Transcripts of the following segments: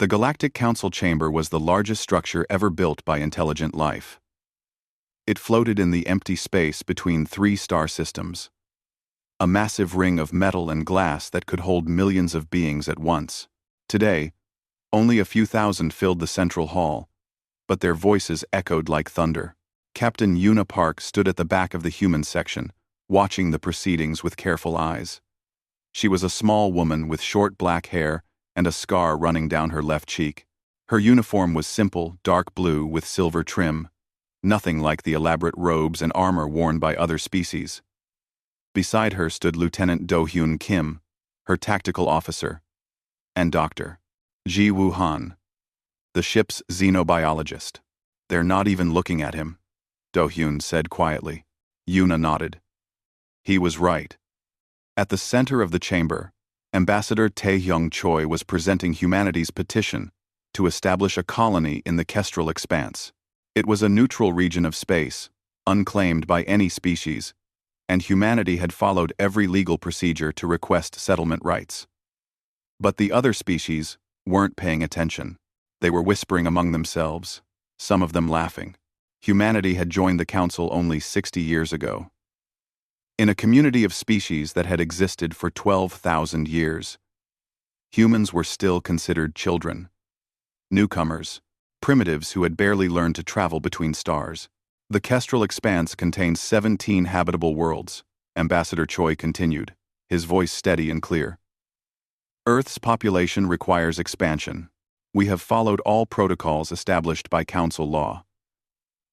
The Galactic Council Chamber was the largest structure ever built by intelligent life. It floated in the empty space between three star systems, a massive ring of metal and glass that could hold millions of beings at once. Today, only a few thousand filled the central hall, but their voices echoed like thunder. Captain Una Park stood at the back of the human section, watching the proceedings with careful eyes. She was a small woman with short black hair and a scar running down her left cheek. Her uniform was simple, dark blue with silver trim, nothing like the elaborate robes and armor worn by other species. Beside her stood Lieutenant Do-Hyun Kim, her tactical officer, and Dr. Ji Woo-han, the ship's xenobiologist. "They're not even looking at him," Do-Hyun said quietly. Una nodded. He was right. At the center of the chamber, Ambassador Tae-hyung Choi was presenting humanity's petition to establish a colony in the Kestrel Expanse. It was a neutral region of space, unclaimed by any species, and humanity had followed every legal procedure to request settlement rights. But the other species weren't paying attention. They were whispering among themselves, some of them laughing. Humanity had joined the Council only 60 years ago. In a community of species that had existed for 12,000 years, humans were still considered children, newcomers, primitives who had barely learned to travel between stars. The Kestrel Expanse contains 17 habitable worlds, Ambassador Choi continued, his voice steady and clear. Earth's population requires expansion. We have followed all protocols established by Council law.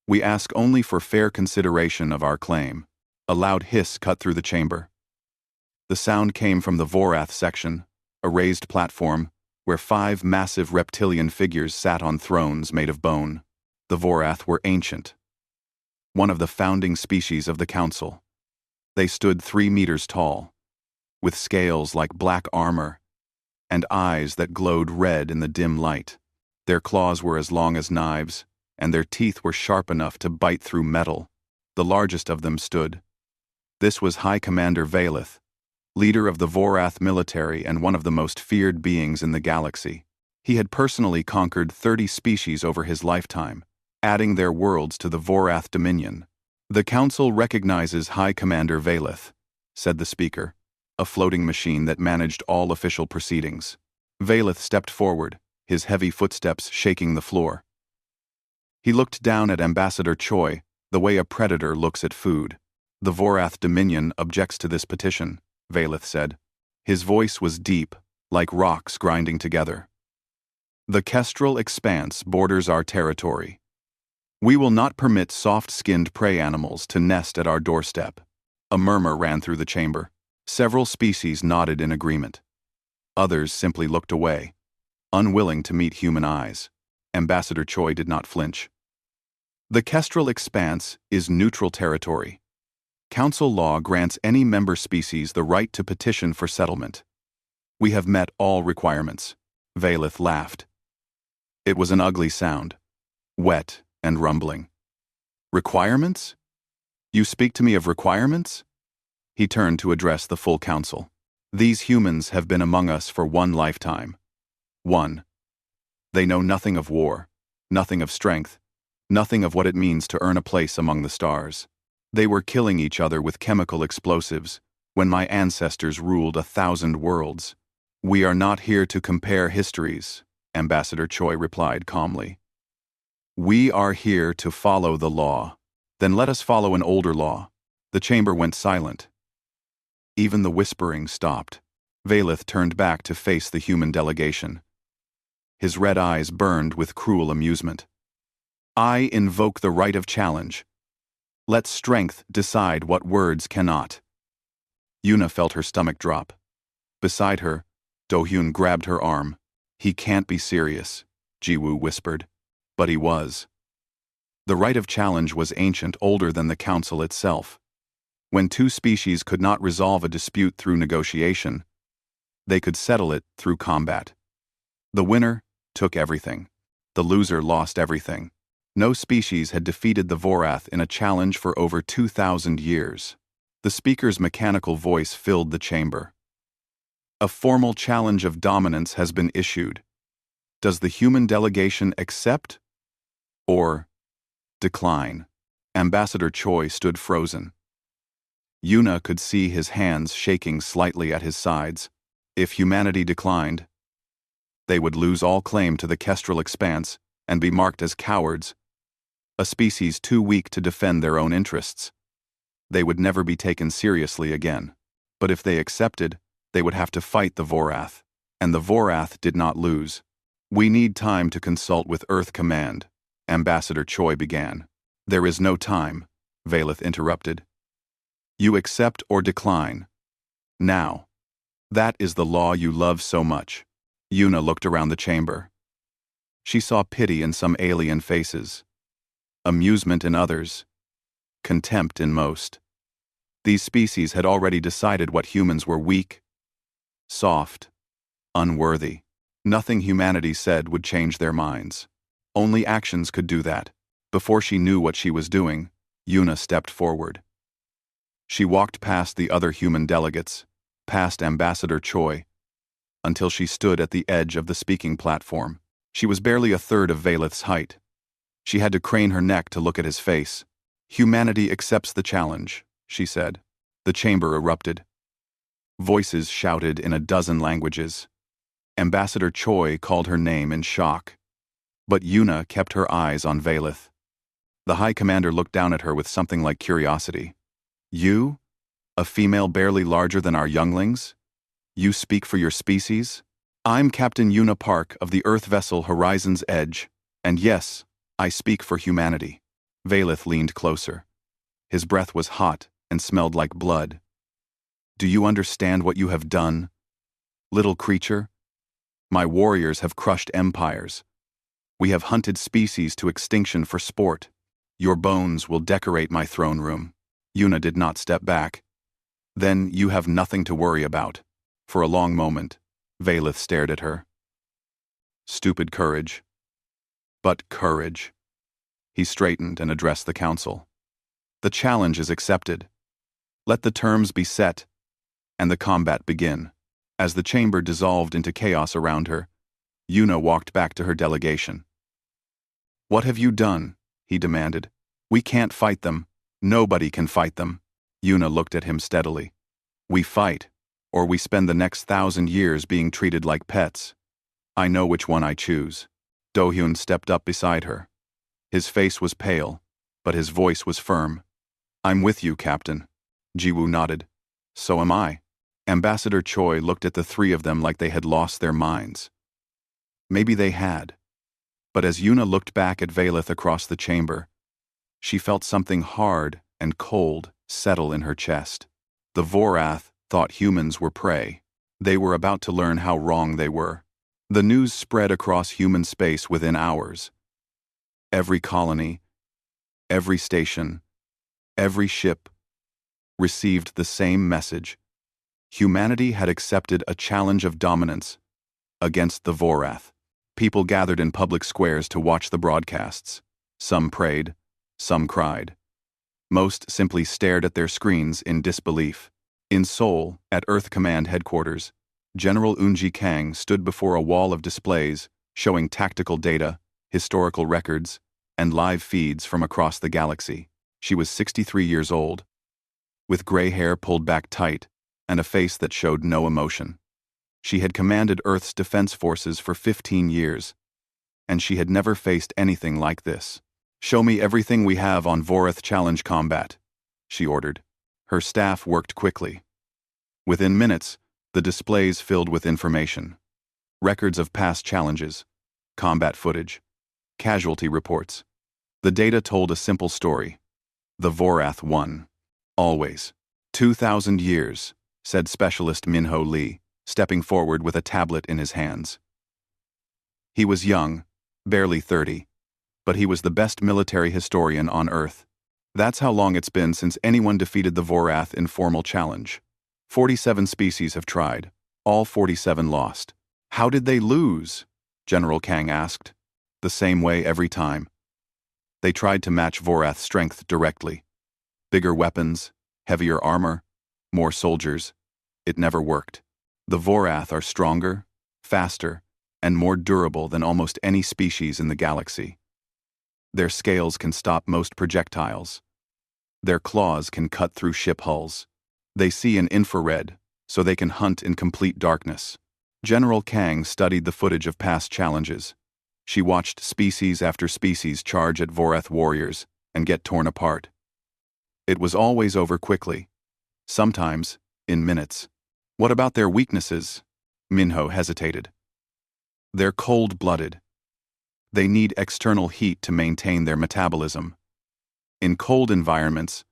We ask only for fair consideration of our claim. A loud hiss cut through the chamber. The sound came from the Vorath section, a raised platform where 5 massive reptilian figures sat on thrones made of bone. The Vorath were ancient, one of the founding species of the Council. They stood 3 meters tall, with scales like black armor and eyes that glowed red in the dim light. Their claws were as long as knives, and their teeth were sharp enough to bite through metal. The largest of them stood. This was High Commander Valeth, leader of the Vorath military and one of the most feared beings in the galaxy. He had personally conquered 30 species over his lifetime, adding their worlds to the Vorath dominion. "The Council recognizes High Commander Valeth," said the speaker, a floating machine that managed all official proceedings. Valeth stepped forward, his heavy footsteps shaking the floor. He looked down at Ambassador Choi, the way a predator looks at food. "The Vorath Dominion objects to this petition," Valeth said. His voice was deep, like rocks grinding together. "The Kestrel Expanse borders our territory. We will not permit soft-skinned prey animals to nest at our doorstep." A murmur ran through the chamber. Several species nodded in agreement. Others simply looked away, unwilling to meet human eyes. Ambassador Choi did not flinch. "The Kestrel Expanse is neutral territory. Council law grants any member species the right to petition for settlement. We have met all requirements." Valeth laughed. It was an ugly sound, wet and rumbling. "Requirements? You speak to me of requirements?" He turned to address the full council. "These humans have been among us for 1 lifetime. 1. They know nothing of war, nothing of strength, nothing of what it means to earn a place among the stars. They were killing each other with chemical explosives when my ancestors ruled 1,000 worlds. We are not here to compare histories," Ambassador Choi replied calmly. "We are here to follow the law." "Then let us follow an older law." The chamber went silent. Even the whispering stopped. Valeth turned back to face the human delegation. His red eyes burned with cruel amusement. "I invoke the right of challenge. Let strength decide what words cannot." Una felt her stomach drop. Beside her, Do-Hyun grabbed her arm. "He can't be serious," Ji-woo whispered. But he was. The right of challenge was ancient, older than the Council itself. When 2 species could not resolve a dispute through negotiation, they could settle it through combat. The winner took everything. The loser lost everything. No species had defeated the Vorath in a challenge for over 2,000 years. The speaker's mechanical voice filled the chamber. "A formal challenge of dominance has been issued. Does the human delegation accept or decline? Ambassador Choi stood frozen. Yuna could see his hands shaking slightly at his sides. If humanity declined, they would lose all claim to the Kestrel expanse and be marked as cowards, a species too weak to defend their own interests. They would never be taken seriously again. But if they accepted, they would have to fight the Vorath. And the Vorath did not lose. We need time to consult with Earth Command, Ambassador Choi began. There is no time, Valeth interrupted. You accept or decline. Now. That is the law you love so much. Yuna looked around the chamber. She saw pity in some alien faces, amusement in others, contempt in most. These species had already decided what humans were: weak, soft, unworthy. Nothing humanity said would change their minds. Only actions could do that. Before she knew what she was doing, Yuna stepped forward. She walked past the other human delegates, past Ambassador Choi, until she stood at the edge of the speaking platform. She was barely a third of Valeth's height. She had to crane her neck to look at his face. Humanity accepts the challenge, she said. The chamber erupted. Voices shouted in a dozen languages. Ambassador Choi called her name in shock. But Yuna kept her eyes on Valeth. The High Commander looked down at her with something like curiosity. You? A female barely larger than our younglings? You speak for your species? I'm Captain Yuna Park of the Earth vessel Horizon's Edge, and yes, I speak for humanity. Valeth leaned closer. His breath was hot and smelled like blood. Do you understand what you have done? Little creature, my warriors have crushed empires. We have hunted species to extinction for sport. Your bones will decorate my throne room. Yuna did not step back. Then you have nothing to worry about. For a long moment, Valeth stared at her. Stupid courage. But courage. He straightened and addressed the council. The challenge is accepted. Let the terms be set, and the combat begin. As the chamber dissolved into chaos around her, Yuna walked back to her delegation. What have you done? He demanded. We can't fight them. Nobody can fight them. Yuna looked at him steadily. We fight, or we spend the next 1,000 years being treated like pets. I know which one I choose. Do-hyun stepped up beside her. His face was pale, but his voice was firm. I'm with you, Captain. Jiwoo nodded. So am I. Ambassador Choi looked at the three of them like they had lost their minds. Maybe they had. But as Yuna looked back at Valeth across the chamber, she felt something hard and cold settle in her chest. The Vorath thought humans were prey. They were about to learn how wrong they were. The news spread across human space within hours. Every colony, every station, every ship received the same message. Humanity had accepted a challenge of dominance against the Vorath. People gathered in public squares to watch the broadcasts. Some prayed, some cried. Most simply stared at their screens in disbelief. In Seoul, at Earth Command headquarters, General Eunji Kang stood before a wall of displays showing tactical data, historical records, and live feeds from across the galaxy. She was 63 years old, with gray hair pulled back tight and a face that showed no emotion. She had commanded Earth's defense forces for 15 years, and she had never faced anything like this. Show me everything we have on Vorath Challenge Combat, she ordered. Her staff worked quickly. Within minutes, the displays filled with information. Records of past challenges, combat footage, casualty reports. The data told a simple story. The Vorath won. Always. 2,000 years, said Specialist Minho Lee, stepping forward with a tablet in his hands. He was young, barely 30, but he was the best military historian on Earth. That's how long it's been since anyone defeated the Vorath in formal challenge. 47 species have tried. All 47 lost. How did they lose? General Kang asked. The same way every time. They tried to match Vorath's strength directly. Bigger weapons, heavier armor, more soldiers. It never worked. The Vorath are stronger, faster, and more durable than almost any species in the galaxy. Their scales can stop most projectiles. Their claws can cut through ship hulls. They see in infrared, so they can hunt in complete darkness. General Kang studied the footage of past challenges. She watched species after species charge at Vorath warriors and get torn apart. It was always over quickly. Sometimes, in minutes. What about their weaknesses? Minho hesitated. They're cold-blooded. They need external heat to maintain their metabolism. In cold environments,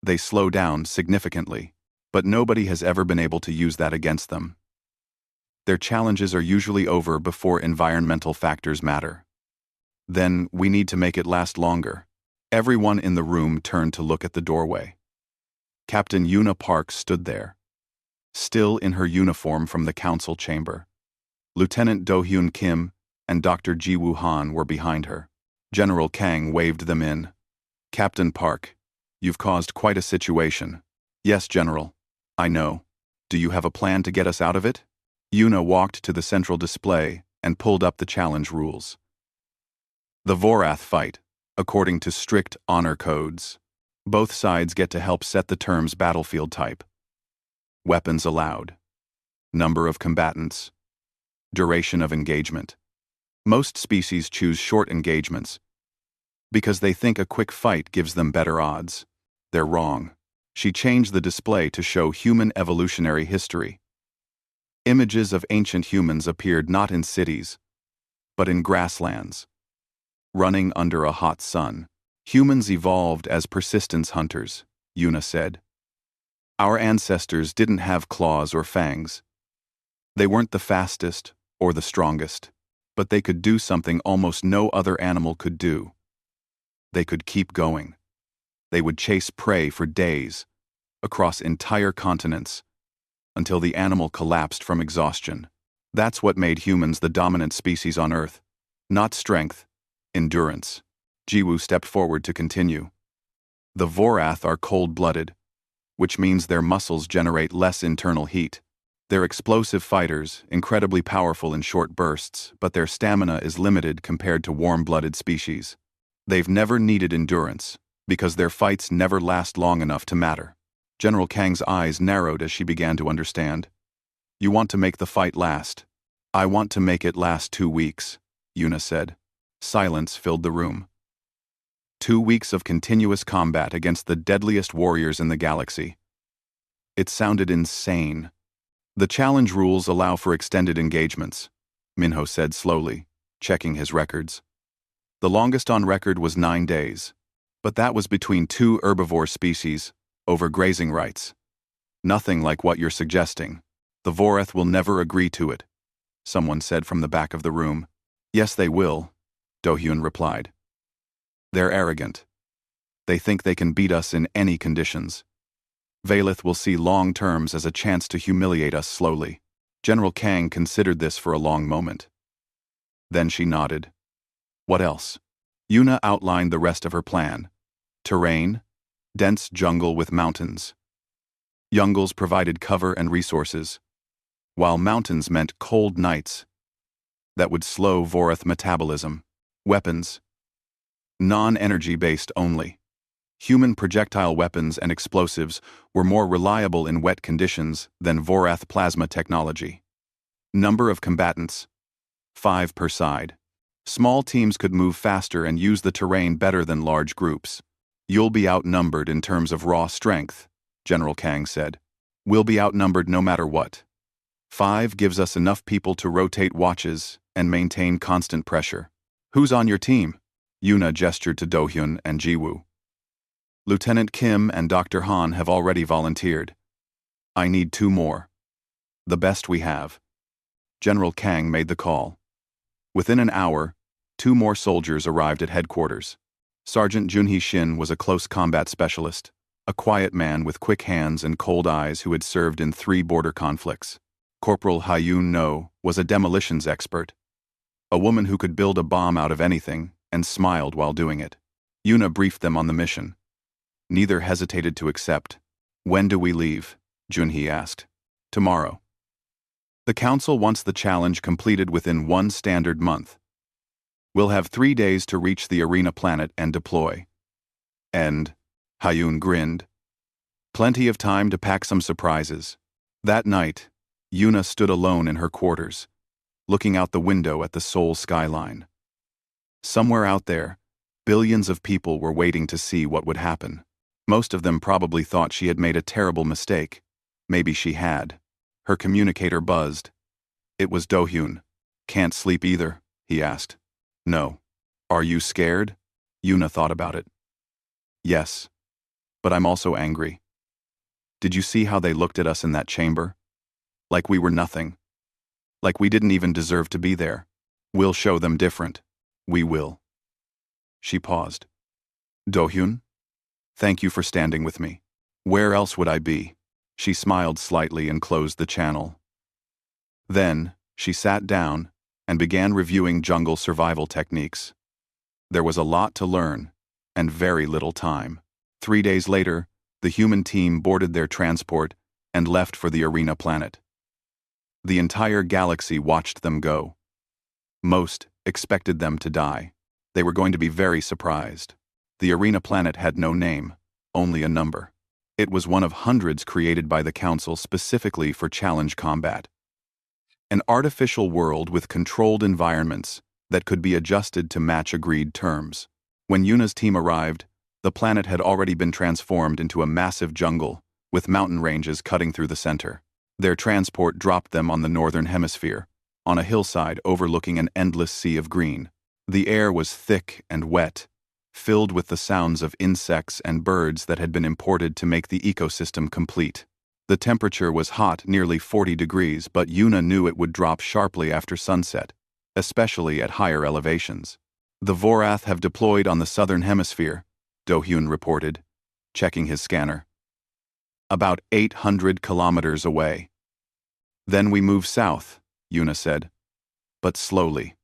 they slow down significantly, but nobody has ever been able to use that against them. Their challenges are usually over before environmental factors matter. Then we need to make it last longer. Everyone in the room turned to look at the doorway. Captain Yuna Park stood there, still in her uniform from the council chamber. Lieutenant Do-hyun Kim and Dr. Ji-woo Han were behind her. General Kang waved them in. Captain Park, you've caused quite a situation. Yes, General. I know. Do you have a plan to get us out of it? Yuna walked to the central display and pulled up the challenge rules. The Vorath fight, according to strict honor codes. Both sides get to help set the terms battlefield type. Weapons allowed. Number of combatants. Duration of engagement. Most species choose short engagements because they think a quick fight gives them better odds. They're wrong. She changed the display to show human evolutionary history. Images of ancient humans appeared not in cities, but in grasslands. Running under a hot sun. Humans evolved as persistence hunters, Yuna said. Our ancestors didn't have claws or fangs. They weren't the fastest or the strongest, but they could do something almost no other animal could do. They could keep going. They would chase prey for days, across entire continents, until the animal collapsed from exhaustion. That's what made humans the dominant species on Earth. Not strength, endurance. Jiwoo stepped forward to continue. The Vorath are cold-blooded, which means their muscles generate less internal heat. They're explosive fighters, incredibly powerful in short bursts, but their stamina is limited compared to warm-blooded species. They've never needed endurance, because their fights never last long enough to matter. General Kang's eyes narrowed as she began to understand. You want to make the fight last. I want to make it last 2 weeks, Yuna said. Silence filled the room. 2 weeks of continuous combat against the deadliest warriors in the galaxy. It sounded insane. The challenge rules allow for extended engagements, Minho said slowly, checking his records. The longest on record was 9 days, but that was between 2 herbivore species, over grazing rights. Nothing like what you're suggesting. The Vorath will never agree to it, someone said from the back of the room. Yes, they will, Do-hyun replied. They're arrogant. They think they can beat us in any conditions. Valith will see long terms as a chance to humiliate us slowly. General Kang considered this for a long moment. Then she nodded. What else? Yuna outlined the rest of her plan. Terrain, dense jungle with mountains. Jungles provided cover and resources, while mountains meant cold nights that would slow Vorath metabolism. Weapons, non-energy-based only. Human projectile weapons and explosives were more reliable in wet conditions than Vorath plasma technology. Number of combatants, 5 per side. Small teams could move faster and use the terrain better than large groups. You'll be outnumbered in terms of raw strength, General Kang said. We'll be outnumbered no matter what. 5 gives us enough people to rotate watches and maintain constant pressure. Who's on your team? Yuna gestured to Do-hyun and Jiwoo. Lieutenant Kim and Dr. Han have already volunteered. I need 2 more. The best we have. General Kang made the call. Within an hour, 2 more soldiers arrived at headquarters. Sergeant Junhee Shin was a close combat specialist, a quiet man with quick hands and cold eyes who had served in 3 border conflicts. Corporal Hyun No was a demolitions expert, a woman who could build a bomb out of anything and smiled while doing it. Yuna briefed them on the mission. Neither hesitated to accept. When do we leave? Junhee asked. Tomorrow. The Council wants the challenge completed within 1 standard month. We'll have 3 days to reach the arena planet and deploy. And Hayun grinned. Plenty of time to pack some surprises. That night, Yuna stood alone in her quarters, looking out the window at the Seoul skyline. Somewhere out there, billions of people were waiting to see what would happen. Most of them probably thought she had made a terrible mistake. Maybe she had. Her communicator buzzed. It was Do-hyun. Can't sleep either, he asked. No. Are you scared? Yuna thought about it. Yes. But I'm also angry. Did you see how they looked at us in that chamber? Like we were nothing. Like we didn't even deserve to be there. We'll show them different. We will. She paused. Do-hyun? Thank you for standing with me. Where else would I be? She smiled slightly and closed the channel. Then, she sat down and began reviewing jungle survival techniques. There was a lot to learn, and very little time. 3 days later, the human team boarded their transport and left for the arena planet. The entire galaxy watched them go. Most expected them to die. They were going to be very surprised. The arena planet had no name, only a number. It was one of hundreds created by the Council specifically for challenge combat. An artificial world with controlled environments that could be adjusted to match agreed terms. When Yuna's team arrived, the planet had already been transformed into a massive jungle, with mountain ranges cutting through the center. Their transport dropped them on the northern hemisphere, on a hillside overlooking an endless sea of green. The air was thick and wet, filled with the sounds of insects and birds that had been imported to make the ecosystem complete. The temperature was hot, nearly 40 degrees, but Yuna knew it would drop sharply after sunset, especially at higher elevations. The Vorath have deployed on the southern hemisphere, Do-hyun reported, checking his scanner. About 800 kilometers away. Then we move south, Yuna said. But slowly.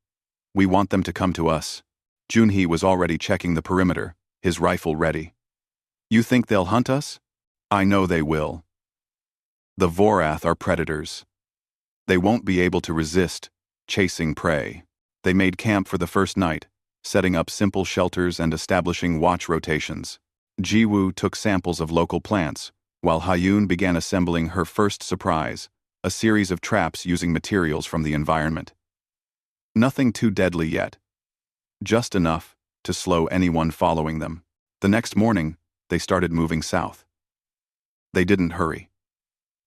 We want them to come to us. Junhee was already checking the perimeter, his rifle ready. You think they'll hunt us? I know they will. The Vorath are predators. They won't be able to resist chasing prey. They made camp for the first night, setting up simple shelters and establishing watch rotations. Jiwoo took samples of local plants, while Hayun began assembling her first surprise, a series of traps using materials from the environment. Nothing too deadly yet. Just enough to slow anyone following them. The next morning, they started moving south. They didn't hurry.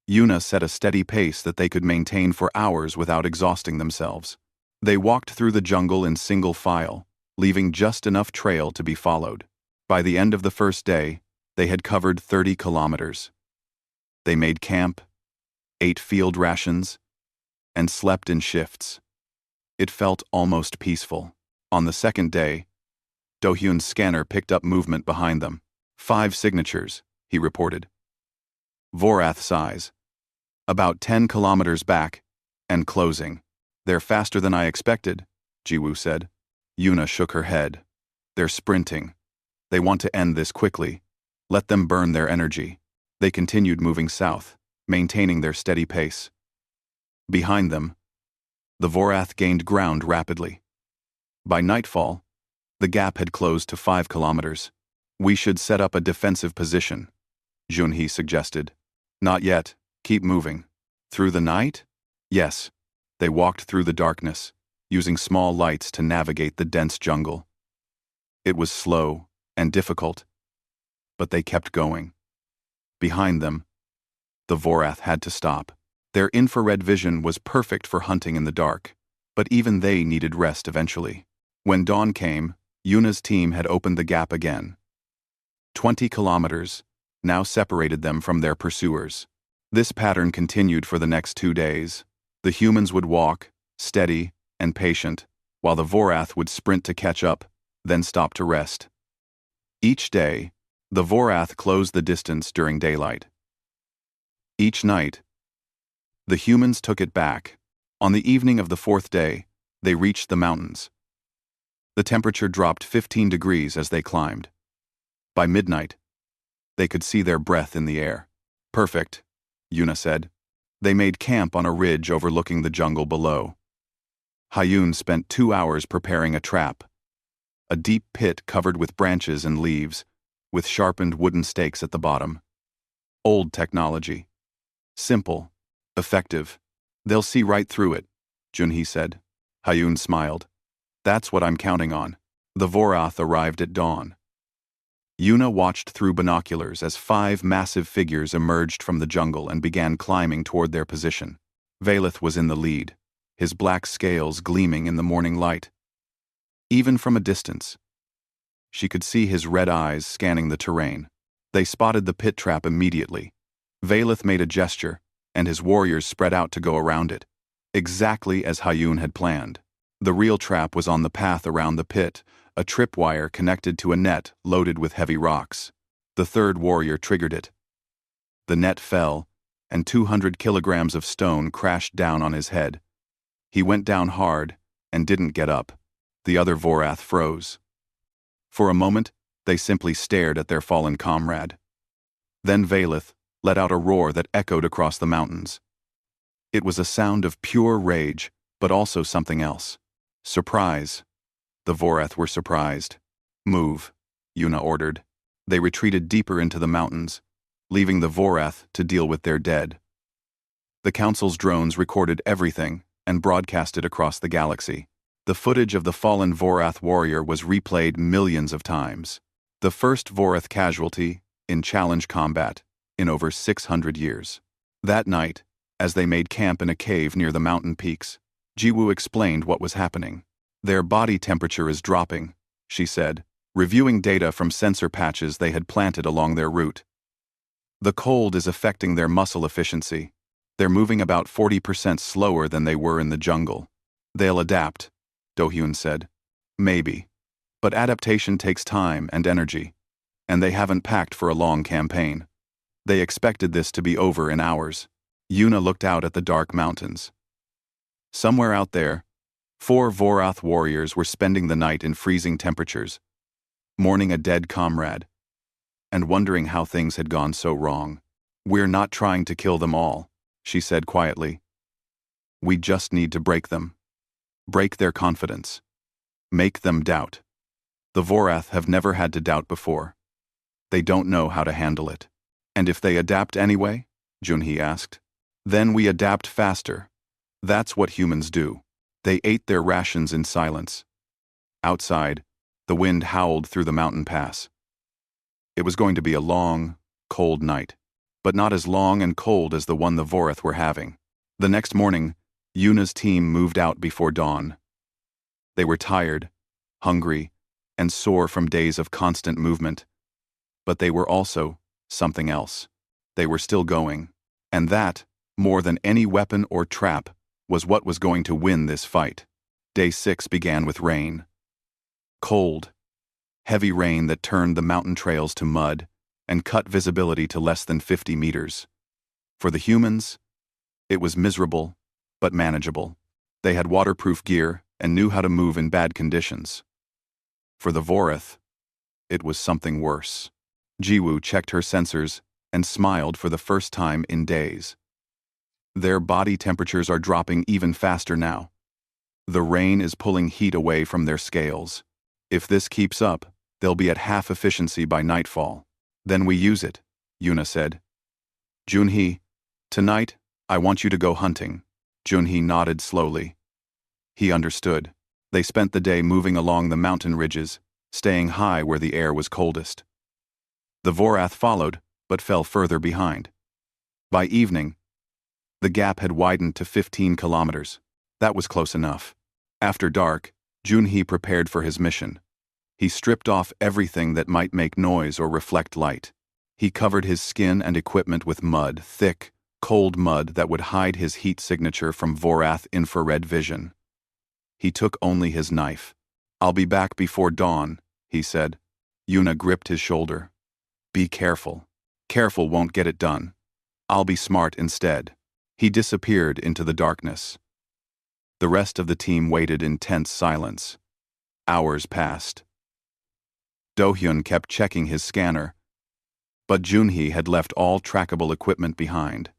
Yuna set a steady pace that they could maintain for hours without exhausting themselves. They walked through the jungle in single file, leaving just enough trail to be followed. By the end of the first day, they had covered 30 kilometers. They made camp, ate field rations, and slept in shifts. It felt almost peaceful. On the second day, Do-hyun's scanner picked up movement behind them. 5 signatures, he reported. Vorath size. About 10 kilometers back, and closing. They're faster than I expected, Jiwoo said. Yuna shook her head. They're sprinting. They want to end this quickly. Let them burn their energy. They continued moving south, maintaining their steady pace. Behind them, the Vorath gained ground rapidly. By nightfall, the gap had closed to 5 kilometers. We should set up a defensive position, Junhee suggested. Not yet. Keep moving. Through the night? Yes. They walked through the darkness, using small lights to navigate the dense jungle. It was slow and difficult, but they kept going. Behind them, the Vorath had to stop. Their infrared vision was perfect for hunting in the dark, but even they needed rest eventually. When dawn came, Yuna's team had opened the gap again. 20 kilometers now separated them from their pursuers. This pattern continued for the next 2 days. The humans would walk, steady and patient, while the Vorath would sprint to catch up, then stop to rest. Each day, the Vorath closed the distance during daylight. Each night, the humans took it back. On the evening of the 4th day, they reached the mountains. The temperature dropped 15 degrees as they climbed. By midnight, they could see their breath in the air. Perfect, Yuna said. They made camp on a ridge overlooking the jungle below. Hyun spent 2 hours preparing a trap. A deep pit covered with branches and leaves, with sharpened wooden stakes at the bottom. Old technology. Simple. Effective. They'll see right through it, Junhee said. Hyun smiled. That's what I'm counting on. The Vorath arrived at dawn. Yuna watched through binoculars as 5 massive figures emerged from the jungle and began climbing toward their position. Valeth was in the lead, his black scales gleaming in the morning light. Even from a distance, she could see his red eyes scanning the terrain. They spotted the pit trap immediately. Valeth made a gesture, and his warriors spread out to go around it, exactly as Hyun had planned. The real trap was on the path around the pit, a tripwire connected to a net loaded with heavy rocks. The third warrior triggered it. The net fell, and 200 kilograms of stone crashed down on his head. He went down hard and didn't get up. The other Vorath froze. For a moment, they simply stared at their fallen comrade. Then Valeth let out a roar that echoed across the mountains. It was a sound of pure rage, but also something else. Surprise. The Vorath were surprised. Move, Yuna ordered. They retreated deeper into the mountains, leaving the Vorath to deal with their dead. The Council's drones recorded everything and broadcast it across the galaxy. The footage of the fallen Vorath warrior was replayed millions of times. The first Vorath casualty in challenge combat in over 600 years. That night, as they made camp in a cave near the mountain peaks, Jiwoo explained what was happening. Their body temperature is dropping, she said, reviewing data from sensor patches they had planted along their route. The cold is affecting their muscle efficiency. They're moving about 40% slower than they were in the jungle. They'll adapt, Do-hyun said. Maybe. But adaptation takes time and energy, and they haven't packed for a long campaign. They expected this to be over in hours. Yuna looked out at the dark mountains. Somewhere out there, 4 Vorath warriors were spending the night in freezing temperatures, mourning a dead comrade, and wondering how things had gone so wrong. We're not trying to kill them all, she said quietly. We just need to break them. Break their confidence. Make them doubt. The Vorath have never had to doubt before. They don't know how to handle it. And if they adapt anyway? Junhee asked. Then we adapt faster. That's what humans do. They ate their rations in silence. Outside, the wind howled through the mountain pass. It was going to be a long, cold night, but not as long and cold as the one the Vorath were having. The next morning, Yuna's team moved out before dawn. They were tired, hungry, and sore from days of constant movement. But they were also something else. They were still going. And that, more than any weapon or trap, was what was going to win this fight. Day 6 began with rain. Cold, heavy rain that turned the mountain trails to mud and cut visibility to less than 50 meters. For the humans, it was miserable, but manageable. They had waterproof gear and knew how to move in bad conditions. For the Vorath, it was something worse. Jiwoo checked her sensors and smiled for the first time in days. Their body temperatures are dropping even faster now. The rain is pulling heat away from their scales. If this keeps up, they'll be at half efficiency by nightfall. Then we use it, Yuna said. Junhee, tonight, I want you to go hunting. Junhee nodded slowly. He understood. They spent the day moving along the mountain ridges, staying high where the air was coldest. The Vorath followed, but fell further behind. By evening, the gap had widened to 15 kilometers. That was close enough. After dark, Junhee prepared for his mission. He stripped off everything that might make noise or reflect light. He covered his skin and equipment with mud, thick, cold mud that would hide his heat signature from Vorath infrared vision. He took only his knife. I'll be back before dawn, he said. Yuna gripped his shoulder. Be careful. Careful won't get it done. I'll be smart instead. He disappeared into the darkness. The rest of the team waited in tense silence. Hours passed. Do-hyun kept checking his scanner, but Junhee had left all trackable equipment behind.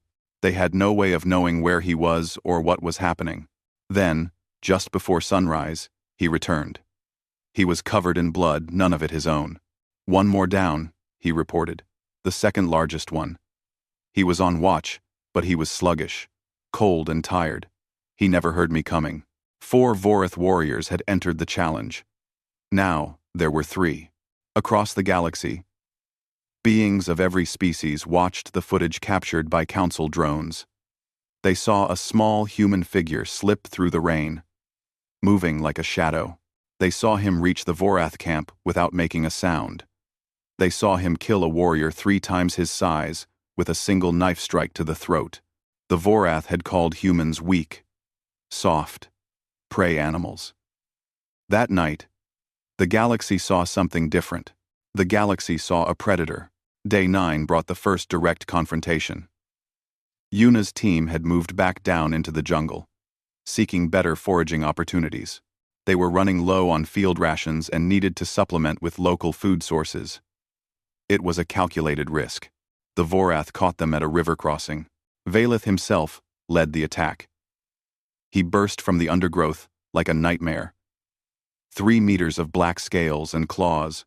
They had no way of knowing where he was or what was happening. Then, just before sunrise, he returned. He was covered in blood, none of it his own. "One more down," he reported. "The second largest one." He was on watch, but he was sluggish, cold and tired. He never heard me coming. 4 Vorath warriors had entered the challenge. Now, there were 3. Across the galaxy, beings of every species watched the footage captured by Council drones. They saw a small human figure slip through the rain, moving like a shadow. They saw him reach the Vorath camp without making a sound. They saw him kill a warrior 3 times his size with a single knife strike to the throat. The Vorath had called humans weak, soft, prey animals. That night, the galaxy saw something different. The galaxy saw a predator. Day 9 brought the first direct confrontation. Yuna's team had moved back down into the jungle, seeking better foraging opportunities. They were running low on field rations and needed to supplement with local food sources. It was a calculated risk. The Vorath caught them at a river crossing. Valeth himself led the attack. He burst from the undergrowth like a nightmare. 3 meters of black scales and claws,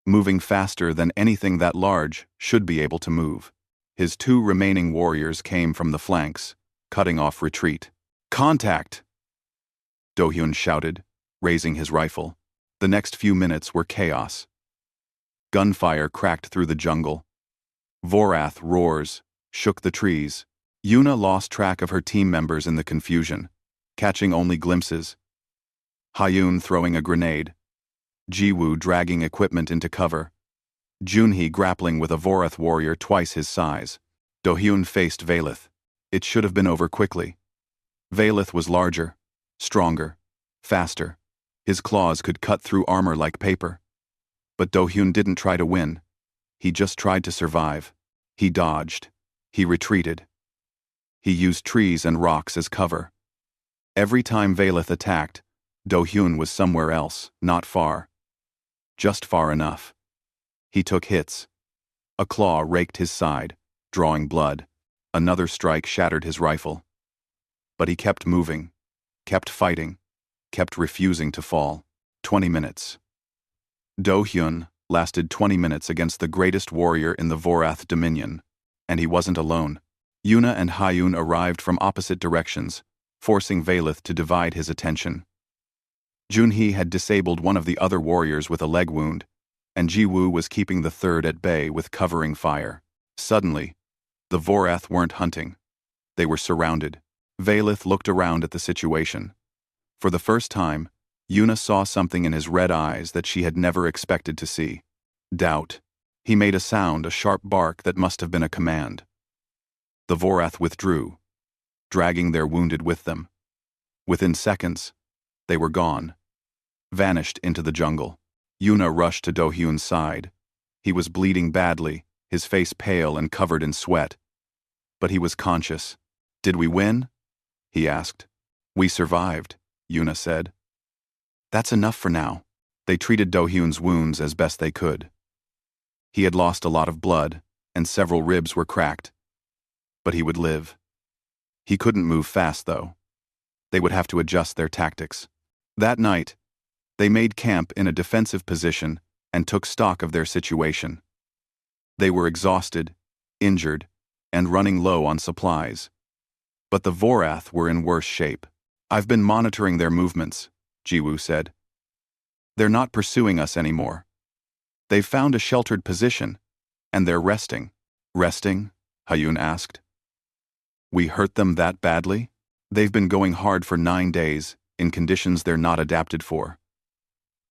moving faster than anything that large should be able to move. His 2 remaining warriors came from the flanks, cutting off retreat. "Contact!" Do-hyun shouted, raising his rifle. The next few minutes were chaos. Gunfire cracked through the jungle. Vorath roars shook the trees. Yuna lost track of her team members in the confusion, catching only glimpses. Hyun throwing a grenade. Jiwoo dragging equipment into cover. Junhee grappling with a Vorath warrior twice his size. Do-hyun faced Valeth. It should have been over quickly. Valeth was larger, stronger, faster. His claws could cut through armor like paper. But Do-hyun didn't try to win. He just tried to survive. He dodged. He retreated. He used trees and rocks as cover. Every time Valeth attacked, Do-hyun was somewhere else, not far. Just far enough. He took hits. A claw raked his side, drawing blood. Another strike shattered his rifle. But he kept moving, kept fighting, kept refusing to fall. 20 minutes. Do-hyun lasted 20 minutes against the greatest warrior in the Vorath Dominion. And he wasn't alone. Yuna and Hyun arrived from opposite directions, forcing Valeth to divide his attention. Junhee had disabled one of the other warriors with a leg wound, and Jiwoo was keeping the third at bay with covering fire. Suddenly, the Vorath weren't hunting. They were surrounded. Valeth looked around at the situation. For the first time, Yuna saw something in his red eyes that she had never expected to see. Doubt. He made a sound, a sharp bark that must have been a command. The Vorath withdrew, dragging their wounded with them. Within seconds, they were gone, vanished into the jungle. Yuna rushed to Do-hyun's side. He was bleeding badly, his face pale and covered in sweat. But he was conscious. "Did we win?" he asked. "We survived," Yuna said. "That's enough for now." They treated Do-hyun's wounds as best they could. He had lost a lot of blood, and several ribs were cracked. But he would live. He couldn't move fast, though. They would have to adjust their tactics. That night, they made camp in a defensive position and took stock of their situation. They were exhausted, injured, and running low on supplies. But the Vorath were in worse shape. "I've been monitoring their movements," Jiwoo said. "They're not pursuing us anymore. They've found a sheltered position, and they're resting." "Resting?" Hyun asked. "We hurt them that badly?" "They've been going hard for 9 days, in conditions they're not adapted for.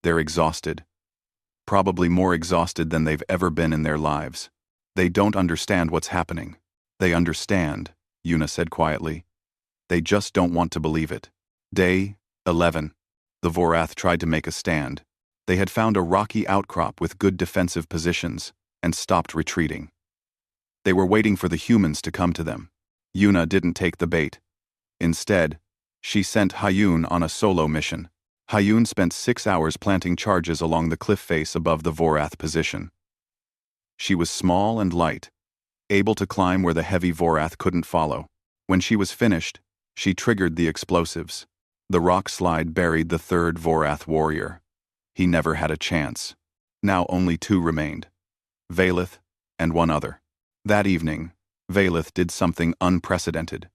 They're exhausted. Probably more exhausted than they've ever been in their lives. They don't understand what's happening." "They understand," Yuna said quietly. "They just don't want to believe it." Day 11. The Vorath tried to make a stand. They had found a rocky outcrop with good defensive positions, and stopped retreating. They were waiting for the humans to come to them. Yuna didn't take the bait. Instead, she sent Hyun on a solo mission. Hyun spent 6 hours planting charges along the cliff face above the Vorath position. She was small and light, able to climb where the heavy Vorath couldn't follow. When she was finished, she triggered the explosives. The rock slide buried the third Vorath warrior. He never had a chance. Now only two remained. Valeth and one other. That evening, Valeth did something unprecedented.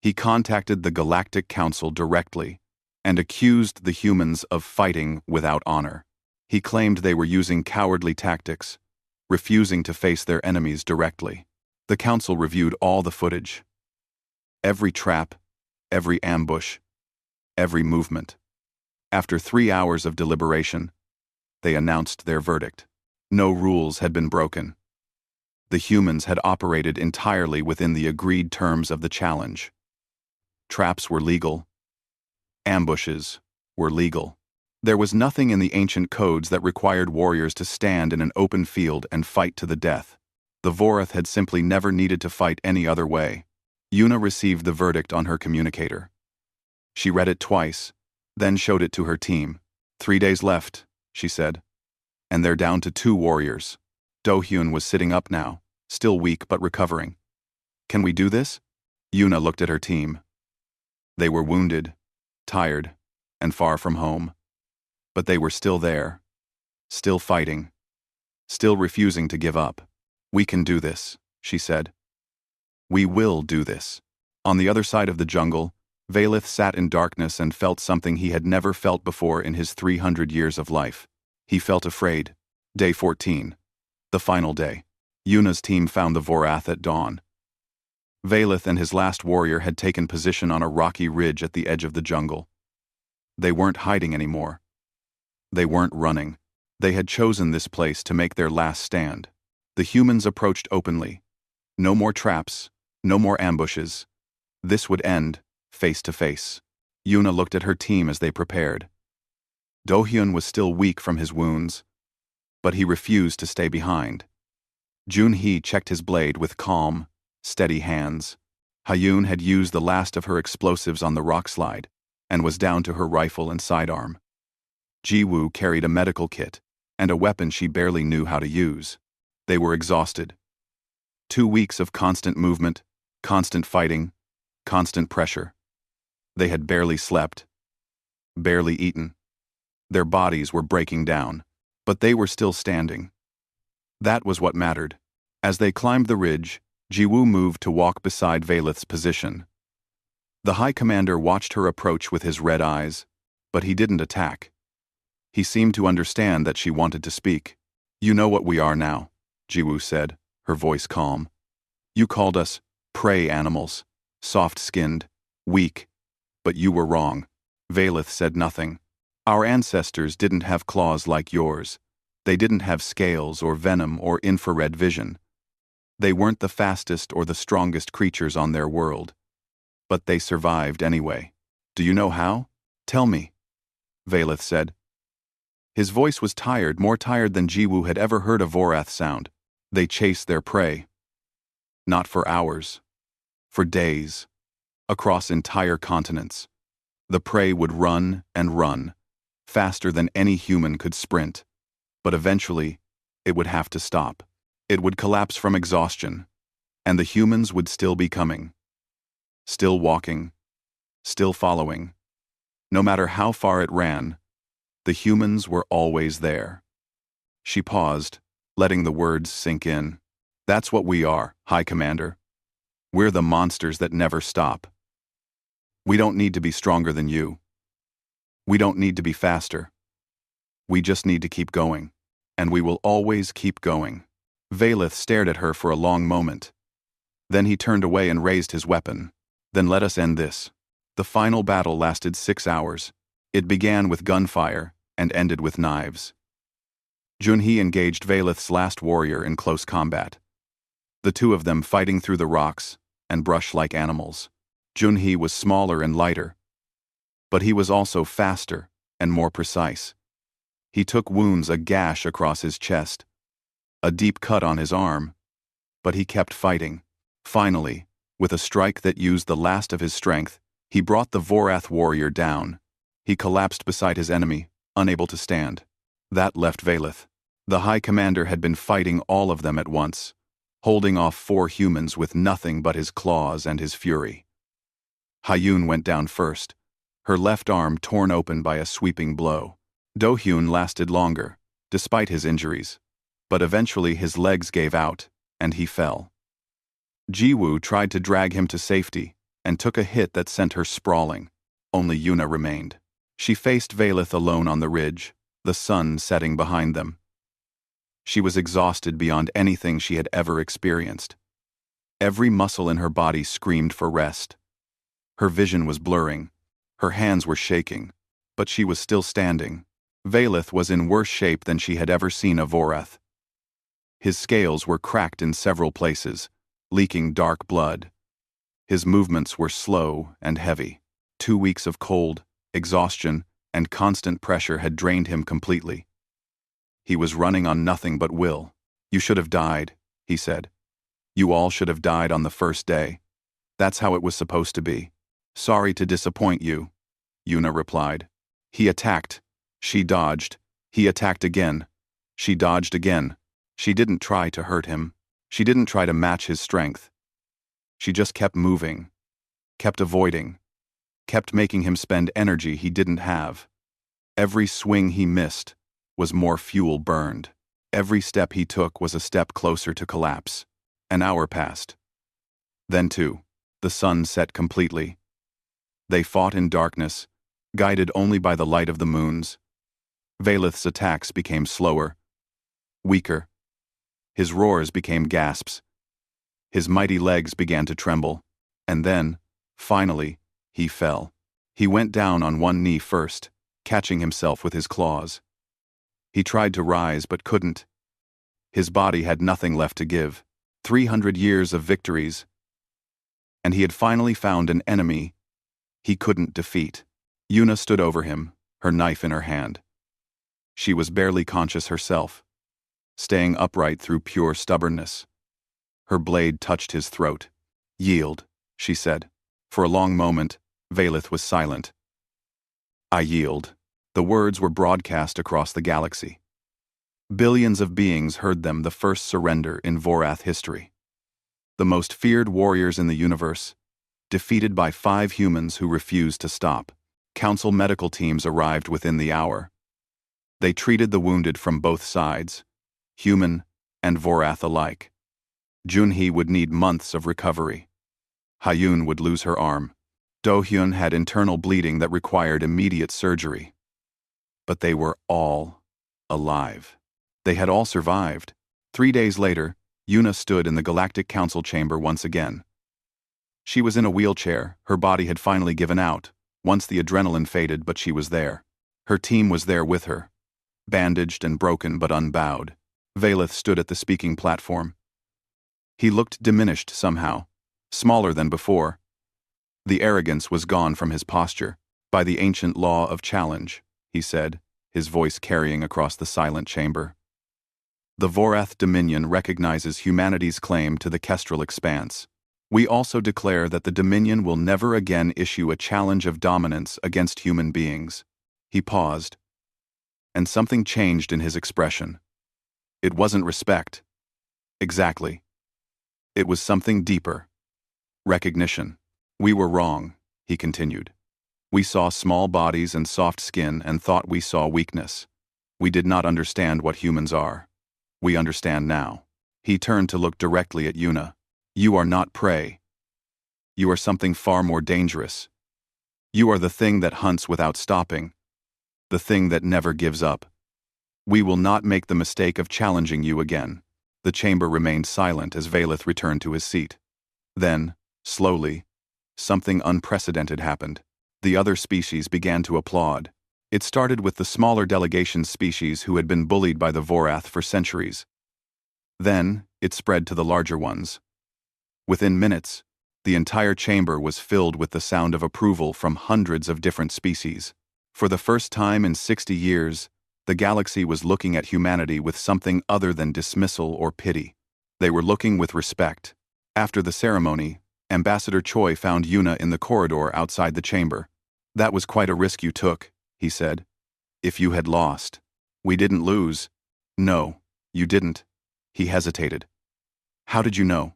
He contacted the Galactic Concil directly and accused the humans of fighting without honor. He claimed they were using cowardly tactics, refusing to face their enemies directly. The Council reviewed all the footage. Every trap, every ambush, every movement. After 3 hours of deliberation, they announced their verdict. No rules had been broken. The humans had operated entirely within the agreed terms of the challenge. Traps were legal. Ambushes were legal. There was nothing in the ancient codes that required warriors to stand in an open field and fight to the death. The Vorath had simply never needed to fight any other way. Una received the verdict on her communicator. She read it twice, then showed it to her team. 3 days left, she said. And they're down to 2 warriors. Do-hyun was sitting up now, still weak but recovering. Can we do this? Una looked at her team. They were wounded, tired, and far from home. But they were still there, still fighting, still refusing to give up. We can do this, she said. We will do this. On the other side of the jungle, Valeth sat in darkness and felt something he had never felt before in his 300 years of life. He felt afraid. Day 14. The final day. Una's team found the Vorath at dawn. Valeth and his last warrior had taken position on a rocky ridge at the edge of the jungle. They weren't hiding anymore. They weren't running. They had chosen this place to make their last stand. The humans approached openly. No more traps, no more ambushes. This would end, face to face. Una looked at her team as they prepared. Do-hyun was still weak from his wounds, but he refused to stay behind. Jun-hee checked his blade with calm, steady hands. Hyun had used the last of her explosives on the rock slide and was down to her rifle and sidearm. Ji-woo carried a medical kit and a weapon she barely knew how to use. They were exhausted. 2 weeks of constant movement, constant fighting, constant pressure. They had barely slept, barely eaten. Their bodies were breaking down, but they were still standing. That was what mattered. As they climbed the ridge, Ji-woo moved to walk beside Valeth's position. The High Commander watched her approach with his red eyes, but he didn't attack. He seemed to understand that she wanted to speak. You know what we are now, Ji-woo said, her voice calm. You called us prey animals, soft-skinned, weak, but you were wrong. Valeth said nothing. Our ancestors didn't have claws like yours. They didn't have scales or venom or infrared vision. They weren't the fastest or the strongest creatures on their world. But they survived anyway. Do you know how? Tell me, Valeth said. His voice was tired, more tired than Ji-woo had ever heard a Vorath sound. They chased their prey. Not for hours. For days. Across entire continents. The prey would run and run, faster than any human could sprint. But eventually, it would have to stop. It would collapse from exhaustion, and the humans would still be coming. Still walking, still following. No matter how far it ran, the humans were always there. She paused, letting the words sink in. That's what we are, High Commander. We're the monsters that never stop. We don't need to be stronger than you. We don't need to be faster. We just need to keep going. And we will always keep going. Valeth stared at her for a long moment. Then he turned away and raised his weapon. Then let us end this. The final battle lasted 6 hours. It began with gunfire and ended with knives. Jun-hee engaged Valeth's last warrior in close combat. The two of them fighting through the rocks and brush like animals. Jun-hee was smaller and lighter, but he was also faster and more precise. He took wounds, a gash across his chest, a deep cut on his arm, but he kept fighting. Finally, with a strike that used the last of his strength, he brought the Vorath warrior down. He collapsed beside his enemy, unable to stand. That left Valeth. The High Commander had been fighting all of them at once, holding off 4 humans with nothing but his claws and his fury. Hyun went down first, her left arm torn open by a sweeping blow. Do-hyun lasted longer, despite his injuries, but eventually his legs gave out, and he fell. Ji-woo tried to drag him to safety, and took a hit that sent her sprawling. Only Yuna remained. She faced Valeth alone on the ridge, the sun setting behind them. She was exhausted beyond anything she had ever experienced. Every muscle in her body screamed for rest. Her vision was blurring, her hands were shaking, but she was still standing. Valeth was in worse shape than she had ever seen a Vorath. His scales were cracked in several places, leaking dark blood. His movements were slow and heavy. 2 weeks of cold, exhaustion, and constant pressure had drained him completely. He was running on nothing but will. "You should have died," he said. "You all should have died on the first day. That's how it was supposed to be." "Sorry to disappoint you," Yuna replied. He attacked. She dodged. He attacked again. She dodged again. She didn't try to hurt him. She didn't try to match his strength. She just kept moving, kept avoiding, kept making him spend energy he didn't have. Every swing he missed was more fuel burned. Every step he took was a step closer to collapse. An hour passed. Then, too, the sun set completely. They fought in darkness, guided only by the light of the moons. Valeth's attacks became slower, weaker. His roars became gasps. His mighty legs began to tremble. And then, finally, he fell. He went down on one knee first, catching himself with his claws. He tried to rise but couldn't. His body had nothing left to give. 300 years of victories. And he had finally found an enemy he couldn't defeat. Yuna stood over him, her knife in her hand. She was barely conscious herself, staying upright through pure stubbornness. Her blade touched his throat. "Yield," she said. For a long moment, Valeth was silent. "I yield." The words were broadcast across the galaxy. Billions of beings heard them, the first surrender in Vorath history. The most feared warriors in the universe, defeated by 5 humans who refused to stop. Council medical teams arrived within the hour. They treated the wounded from both sides, human and Vorath alike. Junhee would need months of recovery. Hyun would lose her arm. Do-hyun had internal bleeding that required immediate surgery. But they were all alive. They had all survived. 3 days later, Yuna stood in the Galactic Council chamber once again. She was in a wheelchair, her body had finally given out, once the adrenaline faded, but she was there. Her team was there with her, bandaged and broken but unbowed. Valeth stood at the speaking platform. He looked diminished somehow, smaller than before. The arrogance was gone from his posture. "By the ancient law of challenge," he said, his voice carrying across the silent chamber. "The Vorath Dominion recognizes humanity's claim to the Kestrel expanse. We also declare that the Dominion will never again issue a challenge of dominance against human beings." He paused, and something changed in his expression. It wasn't respect. Exactly. It was something deeper. Recognition. "We were wrong," he continued. "We saw small bodies and soft skin and thought we saw weakness. We did not understand what humans are. We understand now." He turned to look directly at Yuna. "You are not prey. You are something far more dangerous. You are the thing that hunts without stopping. The thing that never gives up. We will not make the mistake of challenging you again." The chamber remained silent as Valeth returned to his seat. Then, slowly, something unprecedented happened. The other species began to applaud. It started with the smaller delegation species who had been bullied by the Vorath for centuries. Then, it spread to the larger ones. Within minutes, the entire chamber was filled with the sound of approval from hundreds of different species. For the first time in 60 years, the galaxy was looking at humanity with something other than dismissal or pity. They were looking with respect. After the ceremony, Ambassador Choi found Yuna in the corridor outside the chamber. "That was quite a risk you took," he said. "If you had lost." "We didn't lose." "No, you didn't." He hesitated. How did you know?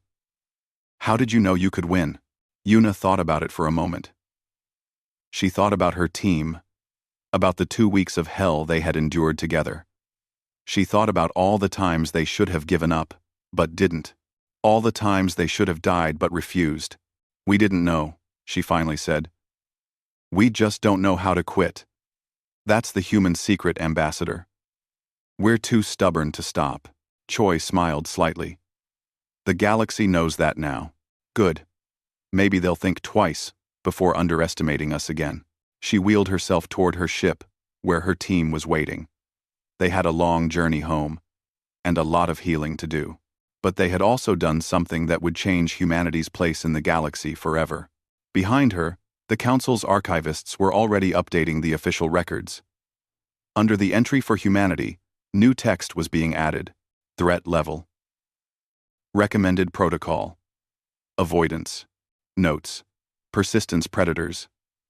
How did you know you could win? Yuna thought about it for a moment. She thought about her team, about the 2 weeks of hell they had endured together. She thought about all the times they should have given up, but didn't. All the times they should have died but refused. We didn't know, she finally said. We just don't know how to quit. That's the human secret, Ambassador. We're too stubborn to stop. Choi smiled slightly. The galaxy knows that now. Good. Maybe they'll think twice before underestimating us again. She wheeled herself toward her ship, where her team was waiting. They had a long journey home, and a lot of healing to do. But they had also done something that would change humanity's place in the galaxy forever. Behind her, the Council's archivists were already updating the official records. Under the entry for humanity, new text was being added. Threat level. Recommended protocol. Avoidance. Notes. Persistence predators.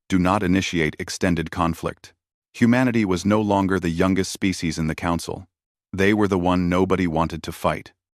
Do not initiate extended conflict. Humanity was no longer the youngest species in the Council. They were the one nobody wanted to fight.